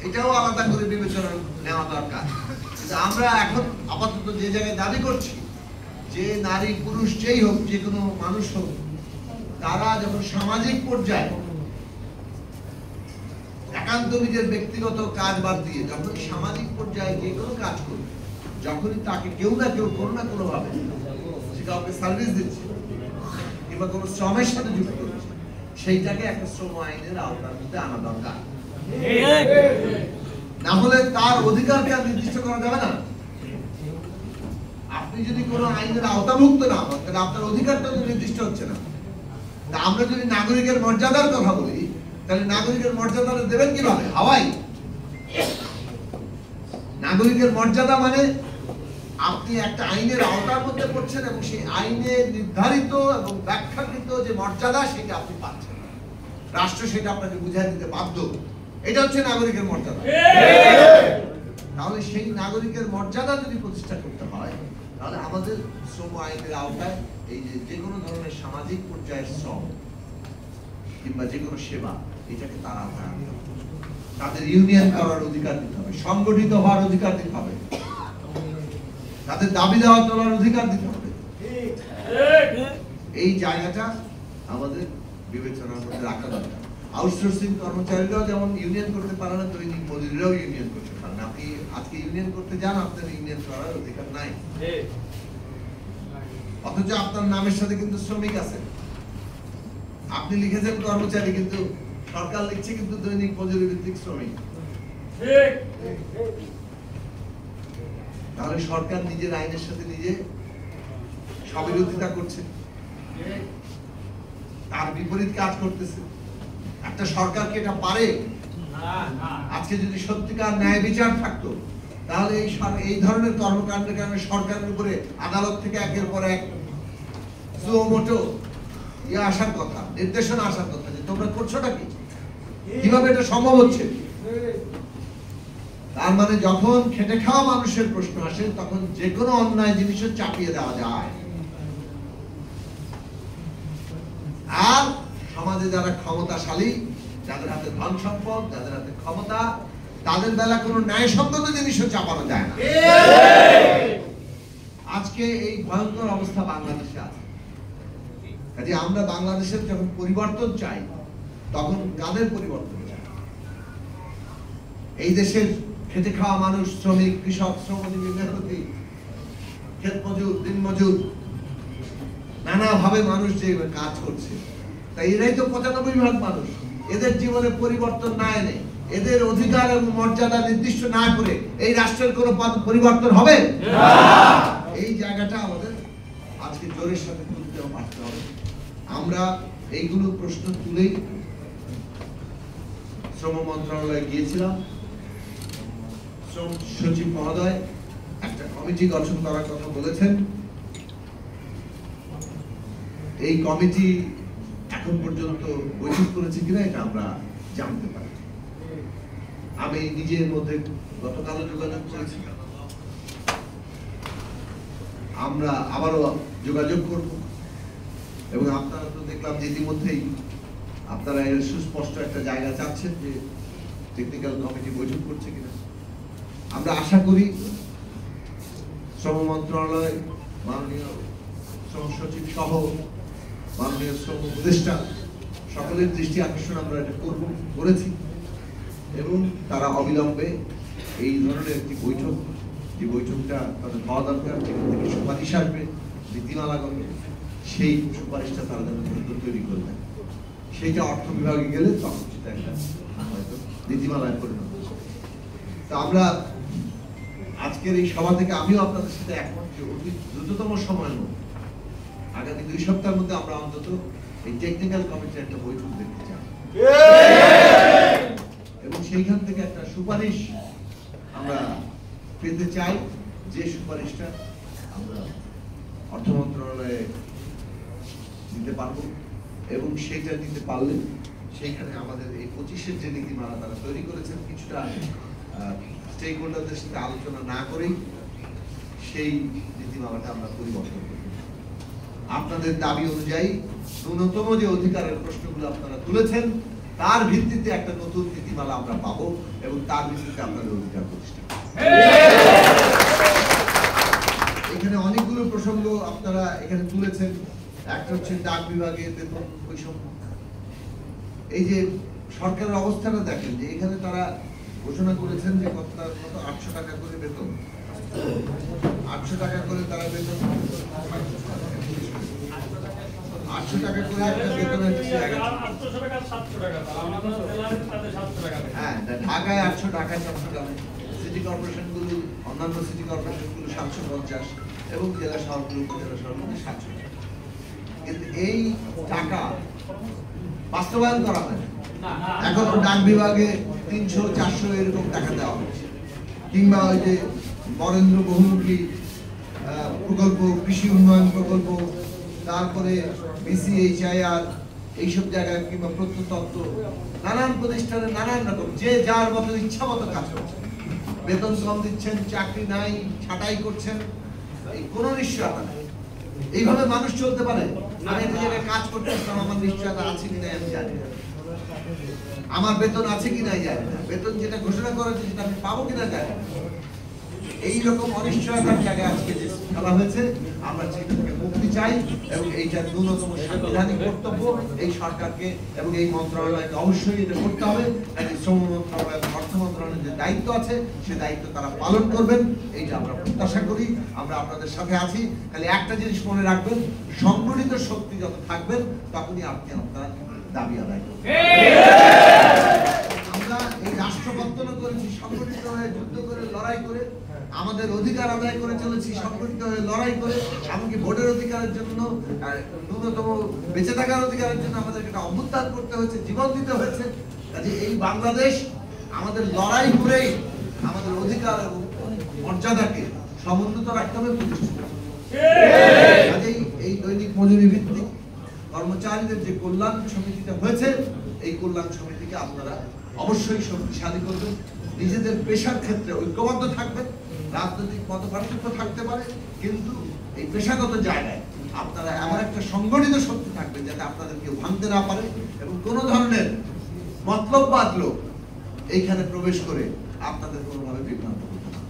এটাও আলাদা করে বিবেচনা নেওয়া দরকার। কিন্তু আমরা এখন আপাতত যে জায়গায় দাবি করছি যে নারী পুরুষ যেই হোক, যে কোনো মানুষ হোক, তারা যখন সামাজিক পর্যায়ে একান্ত নিজের ব্যক্তিগত কাজ বাদ দিয়ে যখন সামাজিক পর্যায়ে যে কোনো কাজ করবে, যখনই তাকে কেউ না কেউ কোনো না কোনো ভাবে সে কাউকে সার্ভিস দিচ্ছে কিংবা কোনো শ্রমের সাথে যুক্ত হচ্ছে, সেইটাকে একটা শ্রম আইনের আওতার মধ্যে আনা দরকার। না হলে তার অধিকারকে আর নির্দিষ্ট করা যাবে না। আপনি যদি কোনো আইনের আওতাভুক্ত না হন তাহলে আপনার অধিকারটা নির্দিষ্ট হচ্ছে না। তা আমরা যদি নাগরিকের মর্যাদার কথা বলি, তাহলে নাগরিকের মর্যাদাটা দেবেন কিভাবে? হাওয়াই। নাগরিকের মর্যাদা মানে আপনি একটা আইনের আওতার মধ্যে পড়ছেন এবং সেই আইনে নির্ধারিত এবং ব্যাখ্যাকৃত যে মর্যাদা সেটা আপনি পাচ্ছেন, রাষ্ট্র সেটা আপনাকে বুঝাই দিতে বাধ্য। এটা হচ্ছে নাগরিকের মর্যাদা। তাহলে সেই নাগরিকের মর্যাদা যদি প্রতিষ্ঠা করতে হয়, তাহলে আমাদের শ্রম আইনের আওতায় এই যে কোনো ধরনের সামাজিক পর্যায়ের শ্রম কিংবা যে কোনো সেবা, এটাকে তারা আওতায় আনতে হবে। তাদের ইউনিয়ন করার অধিকার দিতে হবে, সংগঠিত হওয়ার অধিকার দিতে হবে, তাদের দাবি দেওয়া তোলার অধিকার দিতে হবে। এই জায়গাটা আমাদের বিবেচনার মধ্যে রাখা দরকার। আউটসোর্সিং কর্মচারীরাও যেমন ইউনিয়ন করতে পারে না, দৈনিক মজুরিরাও ইউনিয়ন করতে পারে না। আপনি আজকে ইউনিয়ন করতে যান, আপনার ইউনিয়ন করার অধিকার নাই, অথচ আপনার নামের সাথে কিন্তু শ্রমিক আছে। আপনি লিখেছেন কর্মচারী, কিন্তু সরকার লিখছে কিন্তু দৈনিক মজুরি ভিত্তিক শ্রমিক। তাহলে সরকার নিজের আইনের সাথে নিজে স্ববিরোধিতা করছে, তার বিপরীত কাজ করতেছে। একটা সরকারকে এটা পারে? আজকে যদি সত্যিকার ন্যায় বিচার থাকতো, তাহলে এই ধরনের কর্মকাণ্ডের কারণে সরকারের উপরে আদালত থেকে একের পর এক সুমোটো আসার কথা, নির্দেশনা আসার কথা যে তোমরা করছোটা কি, কিভাবে এটা সম্ভব হচ্ছে। তার মানে যখন খেটে খাওয়া মানুষের প্রশ্ন আসে, তখন যে কোনো অন্যায় জিনিসও চাপিয়ে দেওয়া যায়। আর সমাজে যারা ক্ষমতাশালী, যাদের হাতে ধন সম্পদ, যাদের হাতে ক্ষমতা, তাদের বেলা কোনো ন্যায়সঙ্গত জিনিসও চাপানো যায় না। আজকে এই ভয়ঙ্কর অবস্থা বাংলাদেশে আছে। কাজে আমরা বাংলাদেশের যখন পরিবর্তন চাই, তখন কাদের পরিবর্তন চাই? এই দেশের খেটে খাওয়া মানুষ, শ্রমিক, কৃষক, শ্রমজীবী, মেহনতি, ক্ষেত মজুর, দিন মজুর, নানাভাবে মানুষ যে কাজ করছে, তাই এরাই তো 95% মানুষ। এদের জীবনে পরিবর্তন না এনে, এদের অধিকার এবং মর্যাদা নির্দিষ্ট না করে এই রাষ্ট্রের কোনো পরিবর্তন হবে না। এই জায়গাটা আমাদের আজকে জোরের সাথে তুলতে পারতে হবে। আমরা এইগুলো প্রশ্ন তুলেই শ্রম মন্ত্রণালয়ে গিয়েছিলাম। শ্রম সচিব মহোদয় একটা কমিটি গঠন করার কথা বলেছেন। এই কমিটি এখন পর্যন্ত বৈঠক করেছে কিনা এটা আমরা জানতে পারি। আমি নিজের মধ্যে গতকালও যোগাযোগ করেছি, আমরা আবারও যোগাযোগ করব। এবং আপনারা তো দেখলাম যে ইতিমধ্যেই আপনারা এর সুস্পষ্ট একটা জায়গা চাচ্ছেন যে টেকনিক্যাল কমিটি বৈঠক করছে কিনা। আমরা আশা করি শ্রম মন্ত্রণালয়, মাননীয় শ্রম সচিব সহ মাননীয় শ্রম উপদেষ্টা সকলের দৃষ্টি আকর্ষণ আমরা এটা করেছি এবং তারা অবিলম্বে এই ধরনের একটি বৈঠক, যে বৈঠকটা তাদের হওয়া দরকার, যেখান থেকে সুপারিশ আসবে, নীতিমালা করবে, সেই সুপারিশটা তারা যেন তৈরি করবে। সেইটা অর্থ বিভাগে গেলে তখন সেটা একটা হয়তো নীতিমালায় পরিণত হবে। তো আমরা আজকের এই সভা থেকে আমিও আপনাদের সাথে একমত যে অতি দ্রুততম সময়ের মধ্যে, আগামী 2 সপ্তাহের মধ্যে আমরা অন্তত এই টেকনিক্যাল কমিটির একটা বৈঠক দেখতে চাই এবং সেইখান থেকে একটা সুপারিশ আমরা পেতে চাই, যে সুপারিশটা আমরা অর্থ মন্ত্রণালয়ে দিতে পারবো। এবং সেইটা দিতে পারলে সেইখানে আমাদের এই 25-এর যে নীতিমালা তারা তৈরি করেছেন, কিছুটা স্টেক হোল্ডারদের সাথে আলোচনা না করেই সেই নীতিমালাটা আমরা পরিবর্তন করব। আপনাদের দাবি অনুযায়ী ন্যূনতম যে অধিকারের প্রশ্নগুলো আপনারা তুলেছেন, তার ভিত্তিতে একটা নতুন নীতিমালা আমরা পাবো এবং তার ভিত্তিতে আপনাদের অধিকার প্রতিষ্ঠা। এখানে অনেকগুলো প্রসঙ্গ আপনারা এখানে তুলেছেন। একটা হচ্ছে ডাক বিভাগের বেতন বৈষম্য। এই যে সরকারের অবস্থাটা দেখেন যে এখানে তারা ঘোষণা করেছেন যে কত 800 টাকা করে বেতন, 800 টাকা করে তারা বেতন, 800 টাকা করে একটা বেতনের হ্যাঁ, ঢাকায় 800, ঢাকায় 400, সিটি কর্পোরেশন গুলো, অন্যান্য সিটি কর্পোরেশন গুলো 750 এবং জেলা শহরগুলো, উপজেলা শহরগুলো 700 টাকা। কিন্তু এই টাকা বাস্তবায়ন করা হয় না। এখন ডাক বিভাগে 300, 400 এরকম টাকা দেওয়া হচ্ছে। কিংবা ওই যে নরেন্দ্র বহুমুখী প্রকল্প, কৃষি উন্নয়ন প্রকল্প, তারপরে BCHIR, এইসব জায়গায় কিংবা প্রত্নতত্ত্ব, নানান প্রতিষ্ঠানে নানান রকম যে যার মতো ইচ্ছা মতো কাজ করছে। বেতন কম দিচ্ছেন, চাকরি নাই, ছাঁটাই করছেন, এই কোনো নিশ্চয়তা নেই। এইভাবে মানুষ চলতে পারে? আমি একটা জায়গায় কাজ করতে আসলাম, আমার নিশ্চয়তা আছে কিনা আমি জানি না, আমার বেতন আছে কিনা জানি না, বেতন যেটা ঘোষণা করা হয়েছে সেটা আমি পাবো কিনা জানি না। এইরকম অনিশ্চয়তার জায়গায় আজকে যে খেলা হয়েছে, আমরা সেটা থেকে মুক্তি চাই এবং এইটা ন্যূনতম সাংবিধানিক কর্তব্য এই সরকারকে এবং এই মন্ত্রণালয়কে অবশ্যই এটা করতে হবে। শ্রম মন্ত্রণালয়, অর্থ মন্ত্রণালয়ের যে দায়িত্ব আছে সে দায়িত্ব তারা পালন করবেন, এইটা আমরা প্রত্যাশা করি। আমরা আপনাদের সাথে আছি। খালি একটা জিনিস মনে রাখবেন, সংগঠিত শক্তি যত থাকবেন তখনই আপনি আপনার দাবি আদায় করবেন। আমরা এই রাষ্ট্র পত্তন করেছি সংগঠিত হয়ে, যুদ্ধ করে, লড়াই করে, আমাদের অধিকার আদায় করে চলেছি সংগঠিত হয়ে, লড়াই করে। এমনকি ভোটের অধিকারের জন্য, ন্যূনতম বেঁচে থাকার অধিকারের জন্য আমাদেরকে একটা অভ্যুত্থান করতে হয়েছে, জীবন দিতে হয়েছে। কাজে এই বাংলাদেশ আমাদের লড়াই করেই আমাদের অধিকার এবং মর্যাদাকে সমুন্নত রাখতে হবে, প্রতিষ্ঠিত। কাজেই এই দৈনিক মজুরি ভিত্তিক কর্মচারীদের যে কল্যাণ সমিতিটা হয়েছে, এই কল্যাণ সমিতিকে আপনারা অবশ্যই শক্তিশালী করবেন। নিজেদের পেশার ক্ষেত্রে ঐক্যবদ্ধ থাকবেন। রাজনৈতিক মতপার্থক্য থাকতে পারে, কিন্তু এই পেশাগত জায়গায় আপনারা এমন একটা সংগঠিত শক্তি থাকবেন যাতে আপনাদের কেউ ভাঙতে না পারে এবং কোনো ধরনের মতলববাদ লোক এইখানে প্রবেশ করে আপনাদের কোনোভাবে বিভ্রান্ত করতে পারে।